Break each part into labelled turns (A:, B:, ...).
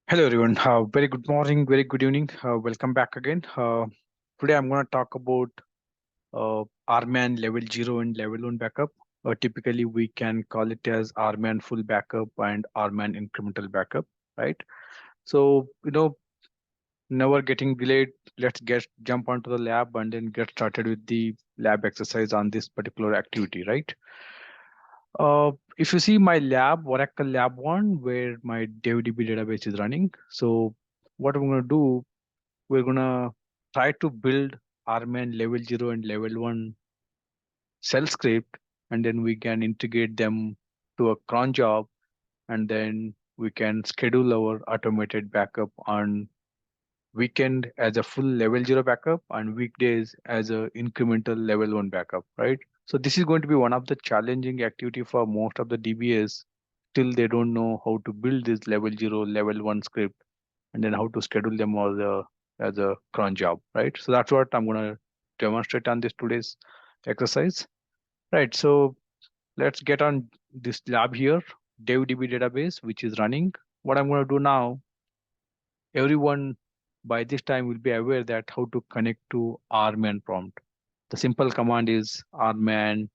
A: Hello everyone. Very good morning, very good evening. Welcome back again. Today I'm going to talk about RMAN level 0 and level 1 backup. Typically we can call it as RMAN full backup and RMAN incremental backup, right? So, never getting delayed. Let's get jump onto the lab and then get started with the lab exercise on this particular activity, right? If you see my lab, Oracle Lab 1, where my DevDB database is running. So what I'm going to do, we're going to try to build RMAN level 0 and level 1 shell script, and then we can integrate them to a cron job, and then we can schedule our automated backup on weekend as a full level 0 backup and weekdays as a incremental level 1 backup, right? So this is going to be one of the challenging activity for most of the DBAs till they don't know how to build this level 0, level 1 script and then how to schedule them as a cron job, right? So that's what I'm going to demonstrate on this today's exercise, right? So let's get on this lab here, DevDB database, which is running. What I'm going to do now, everyone by this time will be aware that how to connect to RMAN prompt. The simple command is RMAN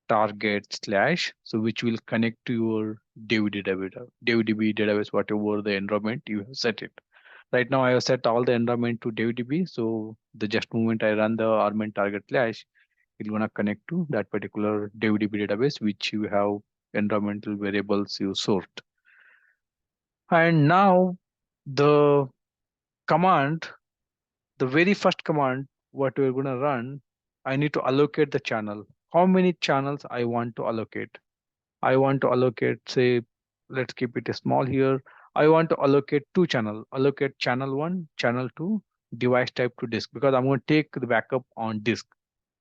A: target slash, so which will connect to your DBA database, whatever the environment you have set it. Right now I have set all the environment to DBA, so the just moment I run the RMAN target slash, it's gonna connect to that particular DBA database which you have environmental variables you sort. And now the command, the very first command, what we're going to run, I need to allocate the channel. How many channels I want to allocate? I want to allocate, say, let's keep it small here. I want to allocate two channel, allocate channel one, channel two, device type to disk, because I'm going to take the backup on disk.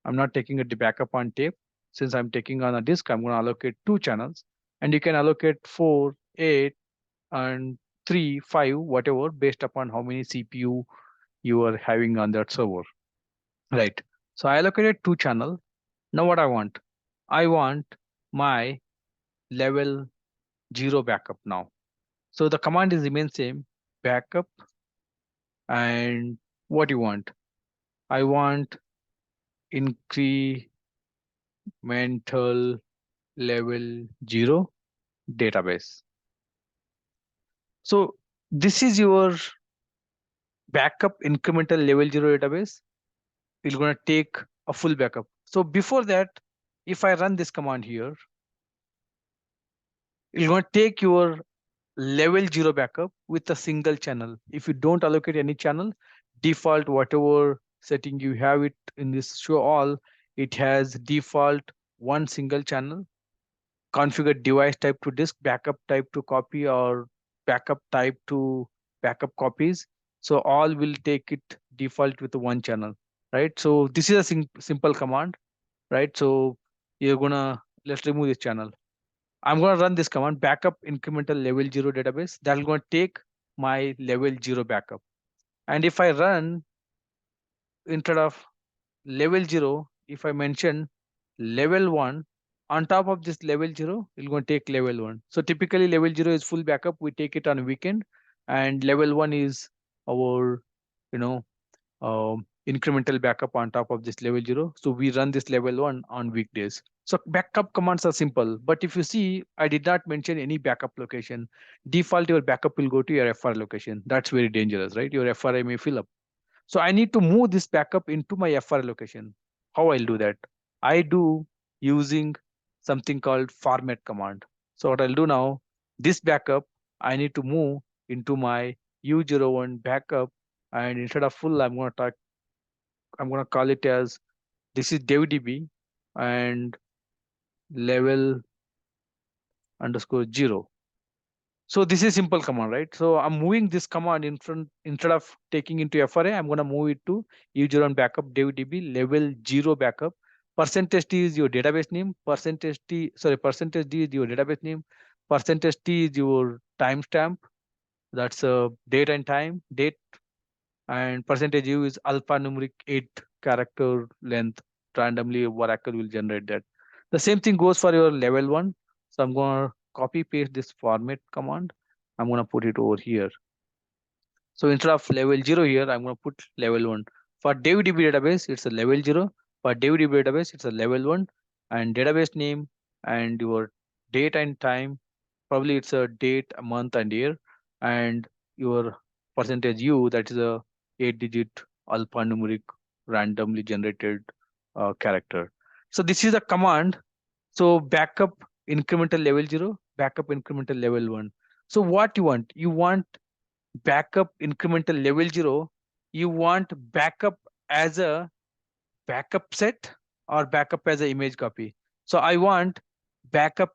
A: I'm not taking a backup on tape. Since I'm taking on a disk, I'm going to allocate two channels, and you can allocate 4, 8, and 3, 5, whatever, based upon how many CPU you are having on that server, right? So I allocated two channel. Now what I want my level 0 backup now. So the command is remain same, backup, and what you want? I want incremental level 0 database. So this is your backup incremental level 0 database. It's going to take a full backup. So before that, if I run this command here, it's going to take your level 0 backup with a single channel. If you don't allocate any channel, default whatever setting you have it in this show all, it has default one single channel, configure device type to disk, backup type to copy, or backup type to backup copies. So all will take it default with one channel, right? So this is a simple command, right? So you're gonna, let's remove this channel. I'm going to run this command, backup incremental level 0 database. That's going to take my level 0 backup. And if I run instead of level 0, if I mention level 1, on top of this level 0, it's going to take level 1. So typically level 0 is full backup. We take it on weekend, and level 1 is our, you know, incremental backup on top of this level 0. So we run this level 1 on weekdays. So backup commands are simple, but if you see, I did not mention any backup location. Default, your backup will go to your FR location. That's very dangerous, right? Your FRI may fill up. So I need to move this backup into my FR location. How I'll do that? I do using something called format command. So what I'll do now, this backup, I need to move into my U01 backup, and instead of full, I'm going to call it as, this is DevDB and level underscore 0. So this is simple command, right? So I'm moving this command in front, instead of taking into FRA, I'm going to move it to U01 backup DevDB level 0 backup. Percentage T is your database name. Percentage D is your database name. Percentage T is your timestamp. That's date and time, date, and percentage U is alphanumeric 8-character length. Randomly, Oracle will generate that. The same thing goes for your level 1. So I'm going to copy paste this format command. I'm going to put it over here. So instead of level 0 here, I'm going to put level 1. For DBDB database, it's a level 0. For DBDB database, it's a level 1. And database name and your date and time. Probably it's a date, a month, and year. And your percentage U, that is a 8-digit alphanumeric randomly generated character. So this is a command. So backup incremental level 0, backup incremental level 1. So what you want? You want backup incremental level 0. You want backup as a backup set or backup as an image copy. So I want backup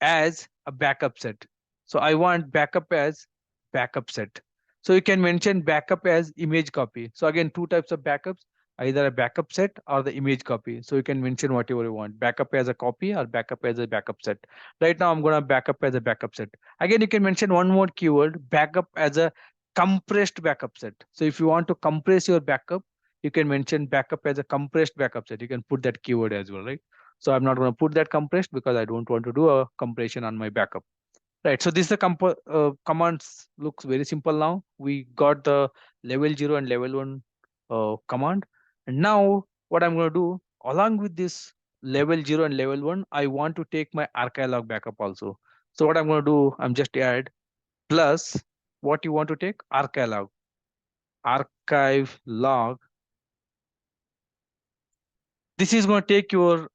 A: as a backup set. So I want backup as backup set. So you can mention backup as image copy. So again, two types of backups, either a backup set or the image copy. So you can mention whatever you want, backup as a copy or backup as a backup set. Right now I'm going to backup as a backup set. Again, you can mention one more keyword, backup as a compressed backup set. So if you want to compress your backup, you can mention backup as a compressed backup set. You can put that keyword as well, right? So I'm not going to put that compressed because I don't want to do a compression on my backup. Right. So this is the commands looks very simple now. We got the level 0 and level 1 command. And now what I'm going to do along with this level 0 and level 1, I want to take my archive log backup also. So what I'm going to do, I'm just add plus what you want to take archive log. This is going to take your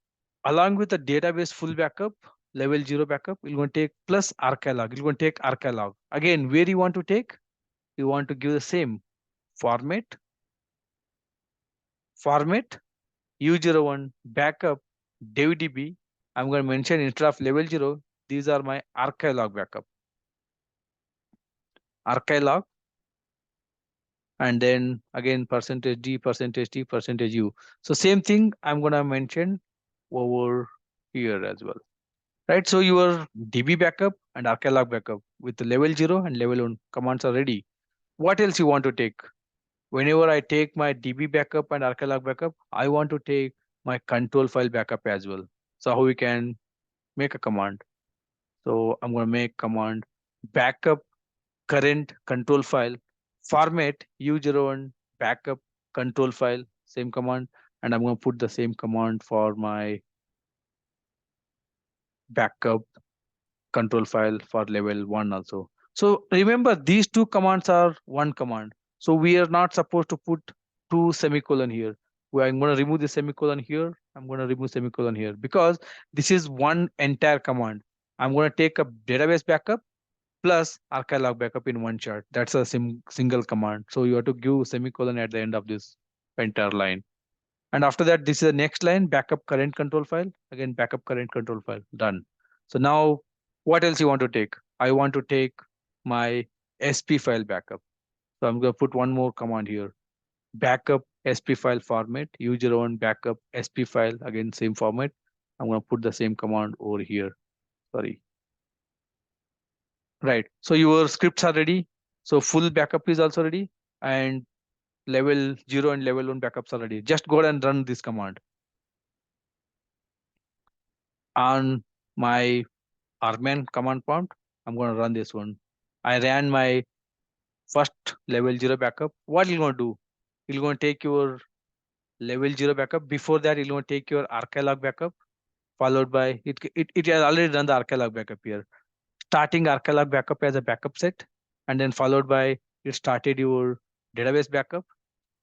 A: along with the database full backup, level 0 backup, you're going to take plus archive. You're going to take archive. Again, where you want to take? You want to give the same format U01 backup DBDB. I'm going to mention instead of level 0, these are my archive backup. Archive, and then again percentage D, percentage T, percentage U. So same thing I'm going to mention over here as well. Right, so your DB backup and archive backup with the level 0 and level 1 commands are ready. What else you want to take? Whenever I take my DB backup and archive backup, I want to take my control file backup as well. So how we can make a command? So I'm going to make command backup current control file format U01 backup control file, same command, and I'm going to put the same command for my backup control file for level 1 also. So remember, these two commands are one command. So we are not supposed to put two semicolon here. Where I'm going to remove the semicolon here. I'm going to remove semicolon here because this is one entire command. I'm going to take a database backup plus archive log backup in one shot. That's a single command. So you have to give semicolon at the end of this entire line. And after that, this is the next line, backup current control file. Again, backup current control file, done. So now what else you want to take? I want to take my SP file backup. So I'm going to put one more command here. Backup SP file format, U01 backup SP file, again, same format. I'm going to put the same command over here. Sorry. Right. So your scripts are ready. So full backup is also ready. And level 0 and level 1 backups are ready. Just go ahead and run this command. On my RMAN command prompt, I'm going to run this one. I ran my first level 0 backup. What you're going to do? You're going to take your level 0 backup. Before that, you're going to take your archive log backup, followed by it has already done the archive log backup here. Starting archive log backup as a backup set, and then followed by it started your database backup,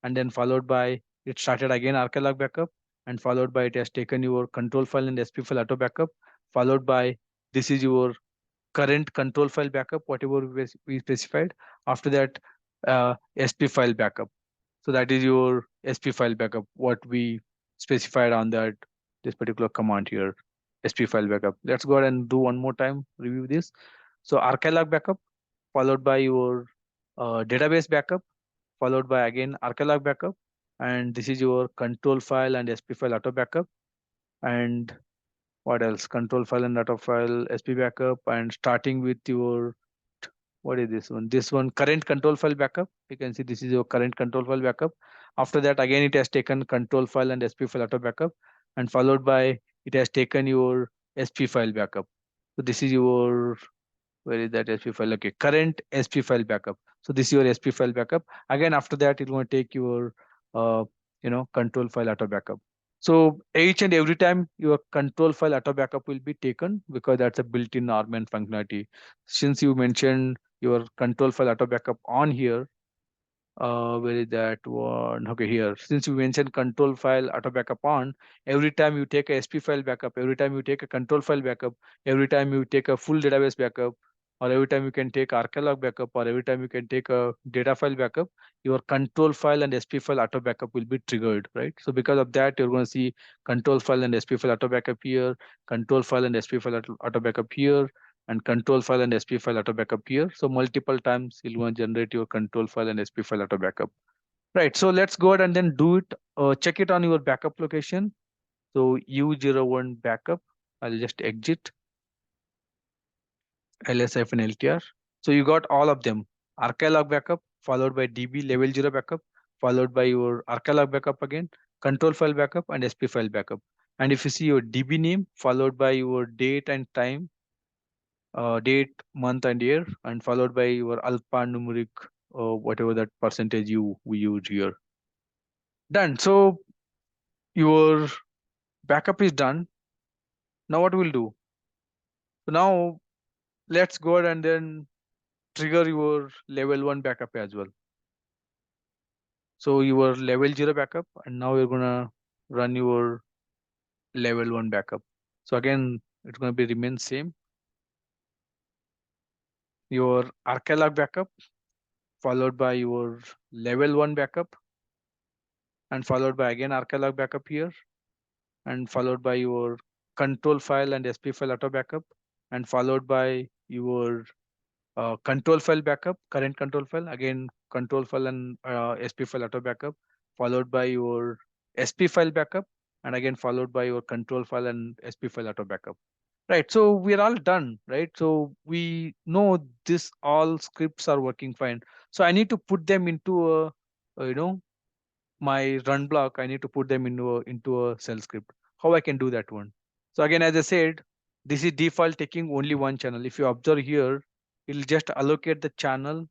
A: and then followed by it started again archive log backup, and followed by it has taken your control file and SP file auto backup, followed by this is your current control file backup, whatever we specified. After that, SP file backup. So that is your SP file backup, what we specified on that this particular command here, SP file backup. Let's go ahead and do one more time, review this. So archive log backup, followed by your database backup, followed by again archive log backup, and this is your control file and SP file auto backup, and what else? Control file and auto file, SP backup, and starting with your what is this one? This one current control file backup. You can see this is your current control file backup. After that, again it has taken control file and SP file auto backup, and followed by it has taken your SP file backup. So this is your Where is that SP file? Okay, current SP file backup. So this is your SP file backup. Again, after that, it's going to take your, uh, control file auto backup. So each and every time your control file auto backup will be taken because that's a built-in RMAN functionality. Since you mentioned your control file auto backup on here, where is that one? Okay, here. Since you mentioned control file auto backup on, every time you take a SP file backup, every time you take a control file backup, every time you take a full database backup, or every time you can take arcalog backup, or every time you can take a data file backup, your control file and SP file auto backup will be triggered, right? So because of that, you're going to see control file and SP file auto backup here, control file and SP file auto backup here, and control file and SP file auto backup here. So multiple times you'll want to generate your control file and SP file auto backup. Right. So let's go ahead and then do it. Check it on your backup location. So U01 backup. I'll just exit ls-ltr. So you got all of them. Arcalog backup followed by DB level 0 backup followed by your arcalog backup again, control file backup and SP file backup. And if you see your DB name followed by your date and time, date, month, and year, and followed by your alphanumeric, whatever that percentage we use here. Done. So your backup is done. Now what we'll do? So now let's go ahead and then trigger your level 1 backup as well. So your level 0 backup, and now you're gonna run your level 1 backup. So again, it's gonna be remain same. Your arcalog backup followed by your level 1 backup and followed by again arcalog backup here and followed by your control file and SP file auto backup and followed by your control file backup, current control file, again control file and SP file auto backup, followed by your SP file backup, and again followed by your control file and SP file auto backup. Right, so we're all done, right? So we know this all scripts are working fine. So I need to put them into my run block. I need to put them into a shell script. How I can do that one? So again, as I said, this is default taking only one channel. If you observe here, it'll just allocate the channel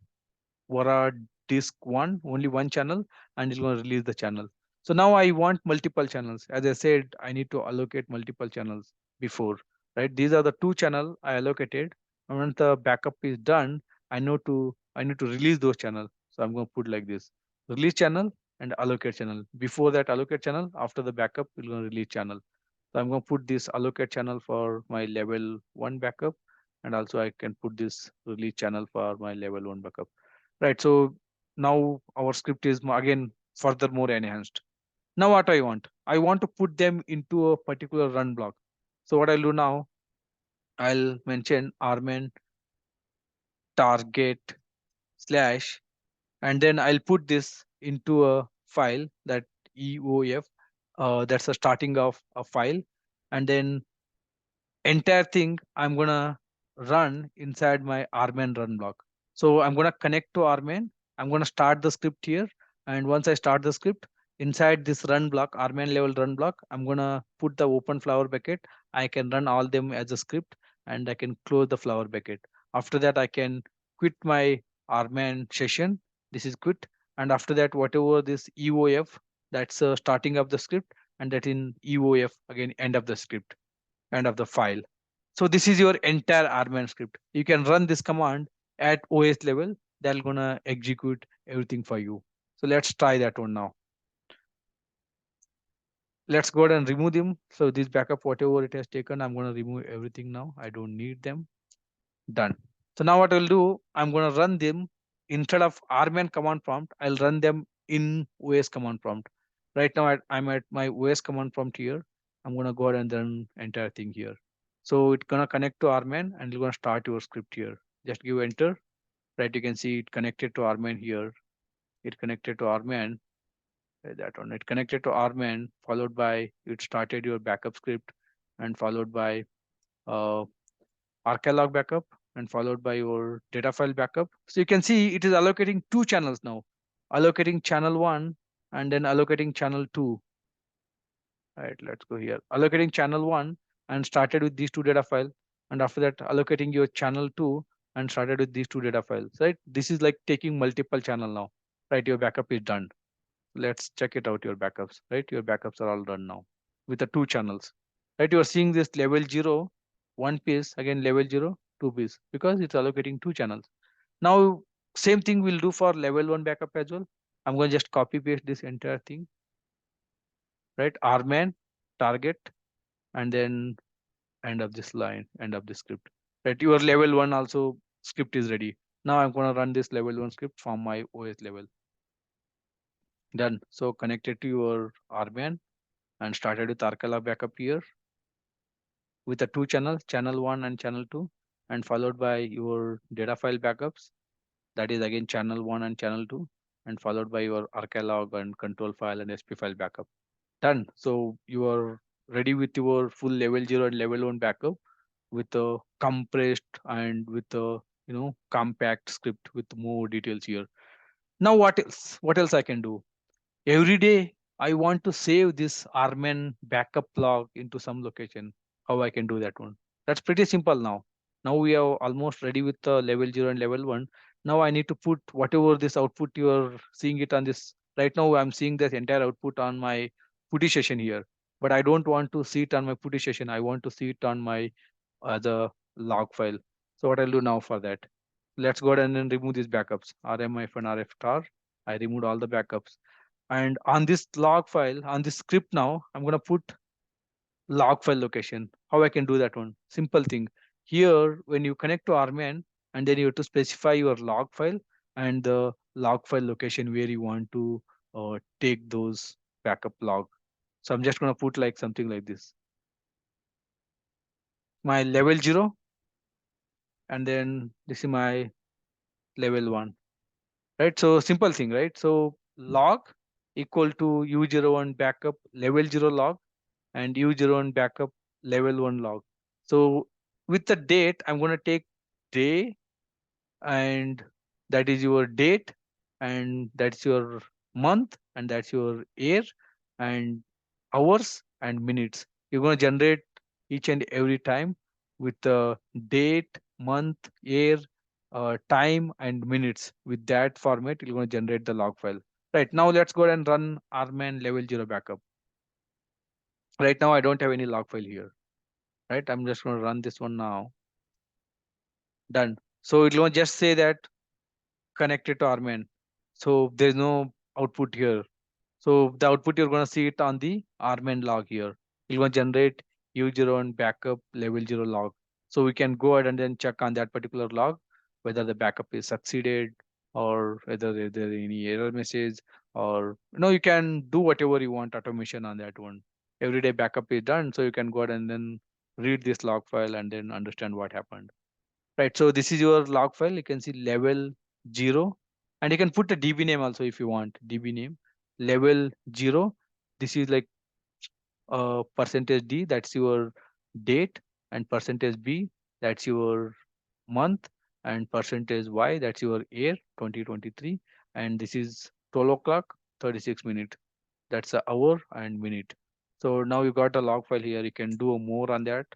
A: via disk one, only one channel, and it's going to release the channel. So now I want multiple channels. As I said, I need to allocate multiple channels before, right? These are the two channel I allocated. And once the backup is done, I need to release those channels. So I'm going to put like this: release channel and allocate channel. Before that allocate channel, after the backup, we're going to release channel. So I'm going to put this allocate channel for my level 1 backup, and also I can put this release channel for my level 1 backup. Right. So now our script is again further more enhanced. Now what I want? I want to put them into a particular run block. So what I'll do now, I'll mention RMAN target slash, and then I'll put this into a file that EOF, that's the starting of a file. And then entire thing I'm gonna run inside my RMAN run block. So I'm gonna connect to RMAN. I'm gonna start the script here, and once I start the script inside this run block, RMAN level run block, I'm gonna put the open flower bucket. I can run all them as a script, and I can close the flower bucket. After that, I can quit my RMAN session. This is quit, and after that, whatever this EOF, that's starting of the script, and that in EOF again end of the script, end of the file. So this is your entire RMAN script. You can run this command at OS level. That's gonna execute everything for you. So let's try that one now. Let's go ahead and remove them. So this backup, whatever it has taken, I'm gonna remove everything now. I don't need them. Done. So now what I'll do, I'm gonna run them instead of RMAN command prompt. I'll run them in OS command prompt. Right now I'm at my OS command prompt here. I'm gonna go ahead and run entire thing here. So it's gonna connect to RMAN and you're gonna start your script here. Just give enter. Right, you can see it connected to RMAN here. It connected to RMAN. That one. It connected to RMAN, followed by it started your backup script, and followed by uh, arcalog backup, and followed by your data file backup. So you can see it is allocating two channels now, allocating channel 1 and then allocating channel 2. Right, let's go here. Allocating channel 1 and started with these two data file, and after that allocating your channel 2 and started with these two data files, right? This is like taking multiple channel now, right? Your backup is done. Let's check it out, your backups, right? Your backups are all done now with the two channels, right? You are seeing this level 0, one piece, again level 0, two piece, because it's allocating two channels. Now, same thing we'll do for level 1 backup as well. I'm going to just copy paste this entire thing, right? RMAN, target, and then end of this line, end of the script, right? Your level 1 also script is ready. Now I'm going to run this level 1 script from my OS level. Done. So connected to your RMAN and started with Arcala backup here with the two channels, channel 1 and channel 2, and followed by your data file backups. That is again channel 1 and channel 2, and followed by your arcalog and control file and SP file backup. Done. So you are ready with your full level 0 and level 1 backup with a compressed and with a compact script with more details here. Now what else? What else I can do? Every day I want to save this RMAN backup log into some location. How I can do that one? That's pretty simple now. Now we are almost ready with the level 0 and level 1. Now I need to put whatever this output you are seeing it on this. Right now I'm seeing this entire output on my putty session here. But I don't want to see it on my putty session. I want to see it on my other log file. So what I'll do now for that? Let's go ahead and then remove these backups. RMF and RF star. I removed all the backups. And on this log file, on this script now, I'm going to put log file location. How I can do that one? Simple thing. Here, when you connect to RMAN, and then you have to specify your log file and the log file location where you want to take those backup log. So I'm just going to put like something like this. My level 0, and then this is my level 1. Right? So simple thing, right? So log equal to U01 backup level 0 log and U01 backup level 1 log. So with the date, I'm going to take day, and that is your date, and that's your month, and that's your year, and hours and minutes. You're going to generate each and every time with the date, month, year, time, and minutes. With that format, you're going to generate the log file. Right now, let's go ahead and run RMAN level 0 backup. Right now, I don't have any log file here. Right, I'm just going to run this one now. Done. So it will just say that connected to RMAN. So there's no output here. So the output you're going to see it on the RMAN log here. It will generate U0 and backup level 0 log. So we can go ahead and then check on that particular log whether the backup is succeeded or whether there any error message, or you can do whatever you want automation on that one. Everyday backup is done, so you can go ahead and then read this log file and then understand what happened. Right. So this is your log file. You can see level 0, and you can put a DB name also if you want. DB name level 0. This is like percentage D, that's your date, and percentage B, that's your month, and percentage Y, that's your year 2023, and this is 12 o'clock 36 minutes. That's the hour and minute. So now you got a log file here. You can do more on that.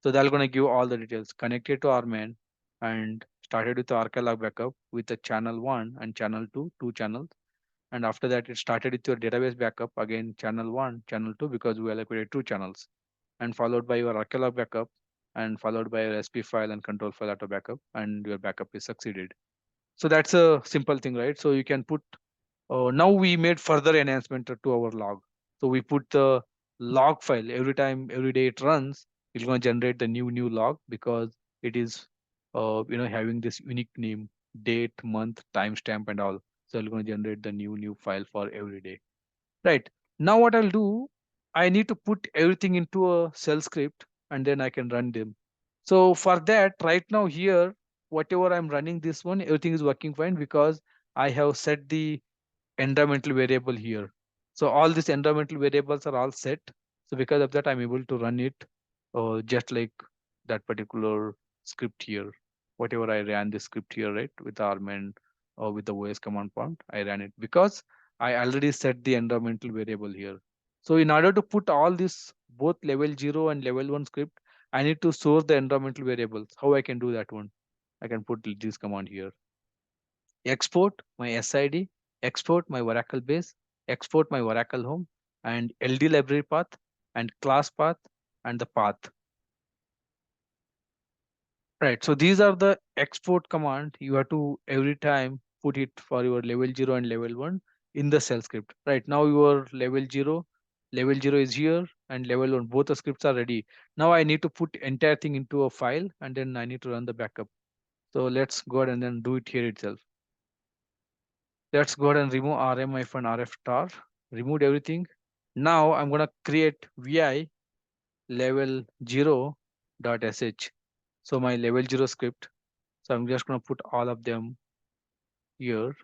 A: So they're going to give all the details connected to RMAN and started with the arcalog backup with the channel 1 and channel 2, two channels. And after that, it started with your database backup, again, channel 1, channel 2, because we allocated two channels, and followed by your arcalog backup, and followed by your SP file and control file auto backup, and your backup is succeeded. So that's a simple thing, right? So you can put, now we made further enhancement to our log. So we put the log file every time, every day it runs, it's going to generate the new log because it is, having this unique name, date, month, timestamp, and all. So it's going to generate the new file for every day. Right. Now what I'll do, I need to put everything into a shell script and then I can run them. So for that, right now here, whatever I'm running this one, everything is working fine because I have set the environmental variable here. So all these environmental variables are all set. So because of that, I'm able to run it just like that particular script here. Whatever I ran the script here, right, with RMAN or with the OS command prompt, I ran it because I already set the environmental variable here. So in order to put all this, both level 0 and level 1 script, I need to source the environmental variables. How I can do that one? I can put this command here. Export my SID, export my Oracle base, export my Oracle home, and LD library path, and class path, and the path. Right. So these are the export command. You have to every time put it for your level 0 and level 1 in the shell script. Right now your level 0 is here, and level 1, both the scripts are ready. Now I need to put entire thing into a file, and then I need to run the backup. So let's go ahead and then do it here itself. Let's go ahead and remove RM-rf star, remove everything. Now I'm going to create vi level 0.sh. So my level 0 script. So I'm just going to put all of them here.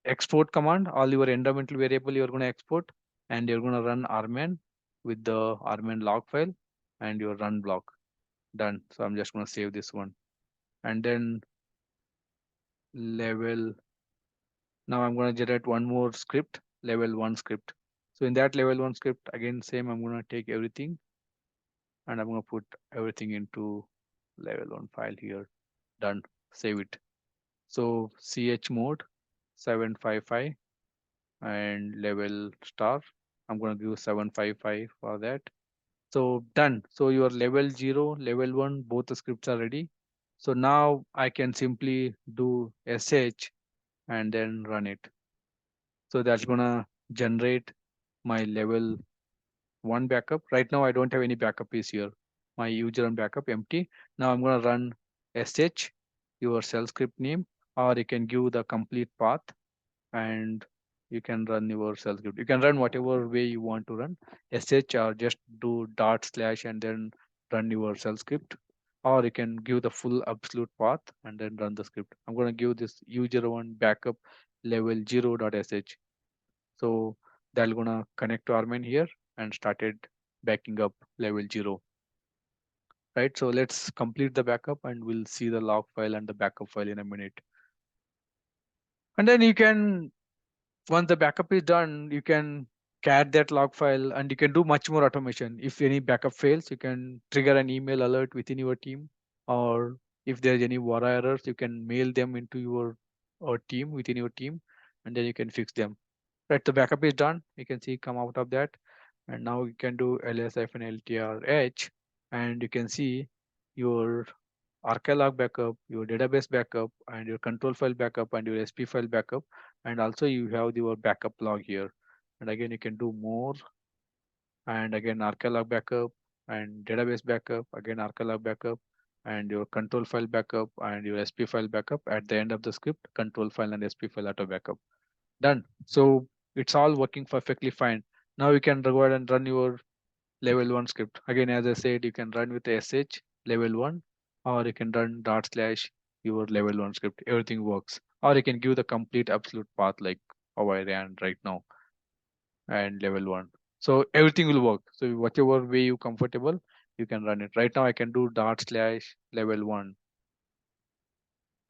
A: Export command, all your environmental variable you're going to export, and you're going to run RMAN with the RMAN log file and your run block. Done. So I'm just going to save this one. And then level, now I'm going to generate one more script, level 1 script. So in that level 1 script, again, same, I'm going to take everything and I'm going to put everything into level 1 file here. Done. Save it. So chmod 755 and level star. I'm going to give 755 for that. So done. So your level 0, level 1, both the scripts are ready. So now I can simply do sh and then run it. So that's going to generate my level 1 backup. Right now I don't have any backup is here. My user and backup empty. Now I'm going to run sh, your shell script name, or you can give the complete path and you can run your shell script. You can run whatever way you want to run sh, or just do dot slash and then run your shell script, or you can give the full absolute path and then run the script. I'm going to give this user1 backup level 0.sh. So that's gonna connect to RMAN here and started backing up level 0. Right. So let's complete the backup and we'll see the log file and the backup file in a minute. And then you can, once the backup is done, you can cat that log file and you can do much more automation. If any backup fails, you can trigger an email alert within your team, or if there's any WARA errors, you can mail them into your or team within your team, and then you can fix them. Right, the backup is done. You can see come out of that, and now you can do ls-ltrh, and you can see your archive backup, your database backup, and your control file backup, and your SP file backup, and also you have your backup log here. And again, you can do more, and again archive backup and database backup, again archive backup, and your control file backup and your SP file backup. At the end of the script, control file and SP file auto backup. Done. So it's all working perfectly fine. Now you can go ahead and run your level 1 script. Again, as I said, you can run with sh level 1, or you can run dot slash your level 1 script. Everything works. Or you can give the complete absolute path like how I ran right now and level 1. So everything will work. So whatever way you comfortable, you can run it. Right now I can do dot slash level 1.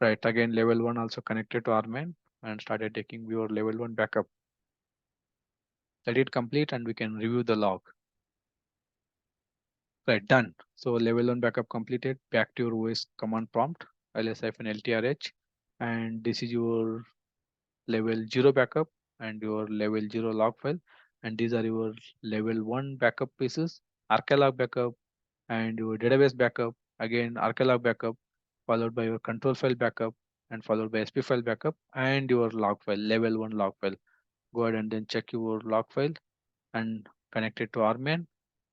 A: Right, again level 1 also connected to RMAN and started taking your level 1 backup. Let it complete and we can review the log. Right, done. So level 1 backup completed. Back to your OS command prompt, ls-ltrh, and this is your level 0 backup and your level 0 log file. And these are your level 1 backup pieces, archive backup and your database backup, again archive backup, followed by your control file backup, and followed by SP file backup and your log file, level 1 log file. Go ahead and then check your log file and connect it to RMAN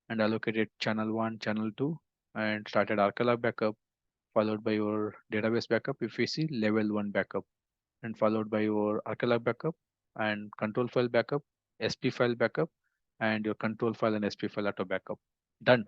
A: and allocated channel 1, channel 2, and started archive backup, followed by your database backup if we see level 1 backup, and followed by your archive backup and control file backup, SP file backup, and your control file and SP file auto backup. Done.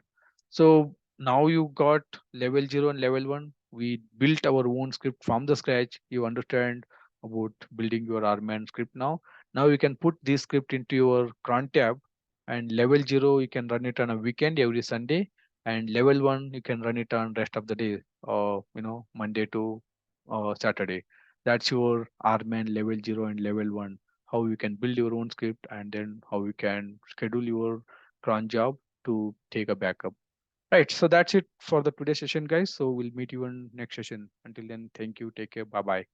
A: So now you got level 0 and level 1. We built our own script from the scratch. You understand about building your RMAN script now. Now you can put this script into your cron tab, and level 0 you can run it on a weekend every Sunday, and level 1 you can run it on rest of the day, Monday to Saturday. That's your RMAN level 0 and level 1. How you can build your own script, and then how you can schedule your cron job to take a backup. Right. So that's it for the today's session, guys. So we'll meet you in next session. Until then, thank you. Take care. Bye bye.